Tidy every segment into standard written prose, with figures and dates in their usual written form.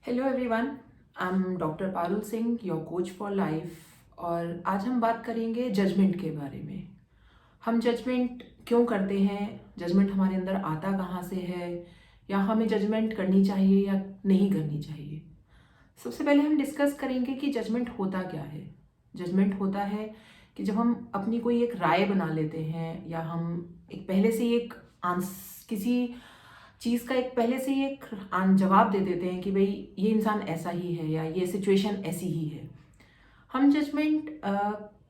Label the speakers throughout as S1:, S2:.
S1: Hello everyone, I am doctor Parul Singh, your coach for life. और आज हम बात करेंगे जजमेंट के बारे में। हम जजमेंट क्यों करते हैं, जजमेंट हमारे अंदर आता कहाँ से है, या हमें जजमेंट करनी चाहिए या नहीं करनी चाहिए। सबसे पहले हम डिस्कस करेंगे कि जजमेंट होता क्या है। जजमेंट होता है कि जब हम अपनी कोई एक राय बना लेते हैं, या हम एक पहले से ही एक किसी चीज़ का एक पहले से ही एक जवाब दे देते हैं कि भाई ये इंसान ऐसा ही है या ये सिचुएशन ऐसी ही है। हम जजमेंट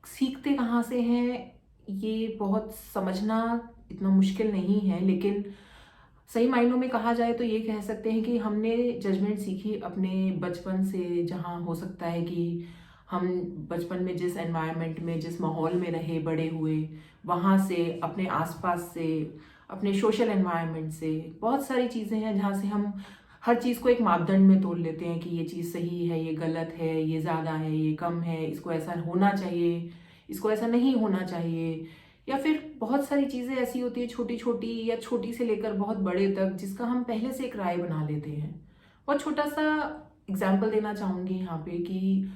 S1: सीखते कहाँ से हैं, ये बहुत समझना इतना मुश्किल नहीं है, लेकिन सही मायनों में कहा जाए तो ये कह सकते हैं कि हमने जजमेंट सीखी अपने बचपन से। जहाँ हो सकता है कि हम बचपन में जिस एनवायरनमेंट में, जिस माहौल में रहे बड़े हुए, वहाँ से, अपने आसपास से, अपने सोशल एनवायरनमेंट से, बहुत सारी चीज़ें हैं जहाँ से हम हर चीज़ को एक मापदंड में तोल लेते हैं कि ये चीज़ सही है, ये गलत है, ये ज़्यादा है, ये कम है, इसको ऐसा होना चाहिए, इसको ऐसा नहीं होना चाहिए। या फिर बहुत सारी चीज़ें ऐसी होती है, छोटी छोटी या छोटी से लेकर बहुत बड़े तक, जिसका हम पहले से एक राय बना लेते हैं। बहुत छोटा सा एग्जाम्पल देना चाहूँगी यहाँ पे कि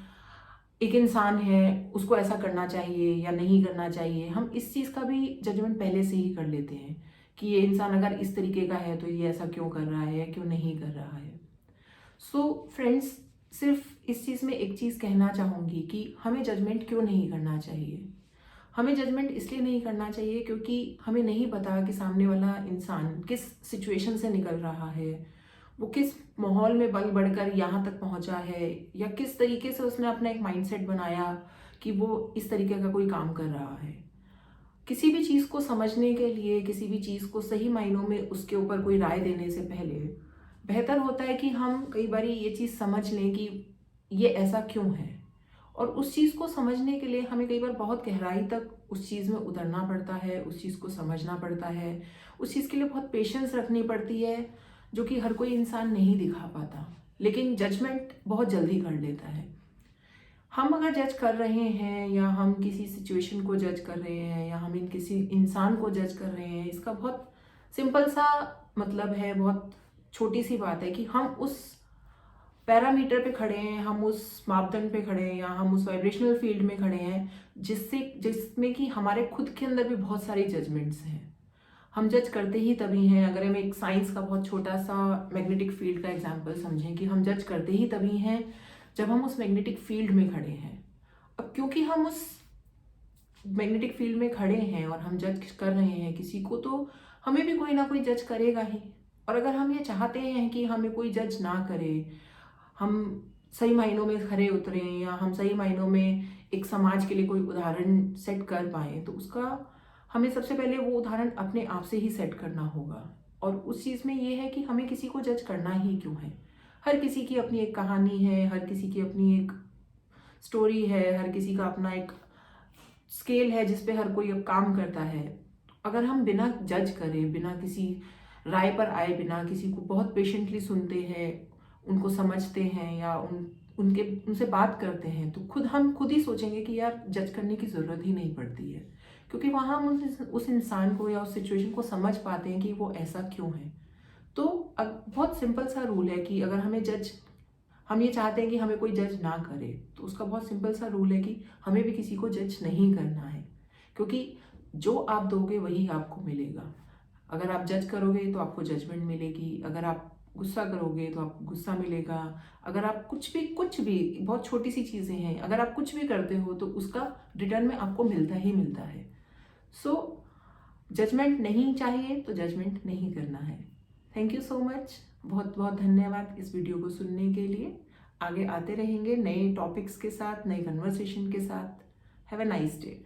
S1: एक इंसान है, उसको ऐसा करना चाहिए या नहीं करना चाहिए। हम इस चीज़ का भी जजमेंट पहले से ही कर लेते हैं कि ये इंसान अगर इस तरीके का है तो ये ऐसा क्यों कर रहा है या क्यों नहीं कर रहा है। सो फ्रेंड्स, सिर्फ इस चीज़ में एक चीज़ कहना चाहूँगी कि हमें जजमेंट क्यों नहीं करना चाहिए। हमें जजमेंट इसलिए नहीं करना चाहिए क्योंकि हमें नहीं पता कि सामने वाला इंसान किस सिचुएशन से निकल रहा है, वो किस माहौल में बल बढ़कर यहाँ तक पहुँचा है, या किस तरीके से उसने अपना एक माइंडसेट बनाया कि वो इस तरीके का कोई काम कर रहा है। किसी भी चीज़ को समझने के लिए, किसी भी चीज़ को सही मायनों में उसके ऊपर कोई राय देने से पहले बेहतर होता है कि हम कई बार ये चीज़ समझ लें कि ये ऐसा क्यों है। और उस चीज़ को समझने के लिए हमें कई बार बहुत गहराई तक उस चीज़ में उतरना पड़ता है, उस चीज़ को समझना पड़ता है, उस चीज़ के लिए बहुत पेशेंस रखनी पड़ती है, जो कि हर कोई इंसान नहीं दिखा पाता, लेकिन जजमेंट बहुत जल्दी कर लेता है। हम अगर जज कर रहे हैं, या हम किसी सिचुएशन को जज कर रहे हैं, या हम किसी इंसान को जज कर रहे हैं, इसका बहुत सिंपल सा मतलब है, बहुत छोटी सी बात है कि हम उस पैरामीटर पे खड़े हैं, हम उस मापदंड पे खड़े हैं, या हम उस वाइब्रेशनल फील्ड में खड़े हैं जिसमें कि हमारे खुद के अंदर भी बहुत सारी जजमेंट्स हैं। हम जज करते ही तभी हैं, अगर हम एक साइंस का बहुत छोटा सा मैग्नेटिक फील्ड का एग्जांपल समझें, कि हम जज करते ही तभी हैं जब हम उस मैग्नेटिक फील्ड में खड़े हैं। अब क्योंकि हम उस मैग्नेटिक फील्ड में खड़े हैं और हम जज कर रहे हैं किसी को, तो हमें भी कोई ना कोई जज करेगा ही। और अगर हम ये चाहते हैं कि हमें कोई जज ना करे, हम सही मायनों में खरे उतरें, या हम सही मायनों में एक समाज के लिए कोई उदाहरण सेट कर पाए, तो उसका हमें सबसे पहले वो उदाहरण अपने आप से ही सेट करना होगा। और उस चीज़ में ये है कि हमें किसी को जज करना ही क्यों है। हर किसी की अपनी एक कहानी है, हर किसी की अपनी एक स्टोरी है, हर किसी का अपना एक स्केल है जिस पे हर कोई अब काम करता है। अगर हम बिना जज करे, बिना किसी राय पर आए, बिना किसी को बहुत पेशेंटली सुनते हैं, उनको समझते हैं, या उनसे बात करते हैं, तो हम खुद ही सोचेंगे कि यार जज करने की ज़रूरत ही नहीं पड़ती है, क्योंकि वहाँ हम उस इंसान को या उस सिचुएशन को समझ पाते हैं कि वो ऐसा क्यों है। तो अब बहुत सिंपल सा रूल है कि अगर हम ये चाहते हैं कि हमें कोई जज ना करे, तो उसका बहुत सिंपल सा रूल है कि हमें भी किसी को जज नहीं करना है, क्योंकि जो आप दोगे वही आपको मिलेगा। अगर आप जज करोगे तो आपको जजमेंट मिलेगी, अगर आप गुस्सा करोगे तो आपको गुस्सा मिलेगा, अगर आप कुछ भी बहुत छोटी सी चीज़ें हैं, अगर आप कुछ भी करते हो तो उसका रिटर्न में आपको मिलता ही मिलता है। सो जजमेंट नहीं चाहिए तो जजमेंट नहीं करना है। थैंक यू सो मच, बहुत बहुत धन्यवाद इस वीडियो को सुनने के लिए। आगे आते रहेंगे नए टॉपिक्स के साथ, नए कन्वर्सेशन के साथ। Have a nice day.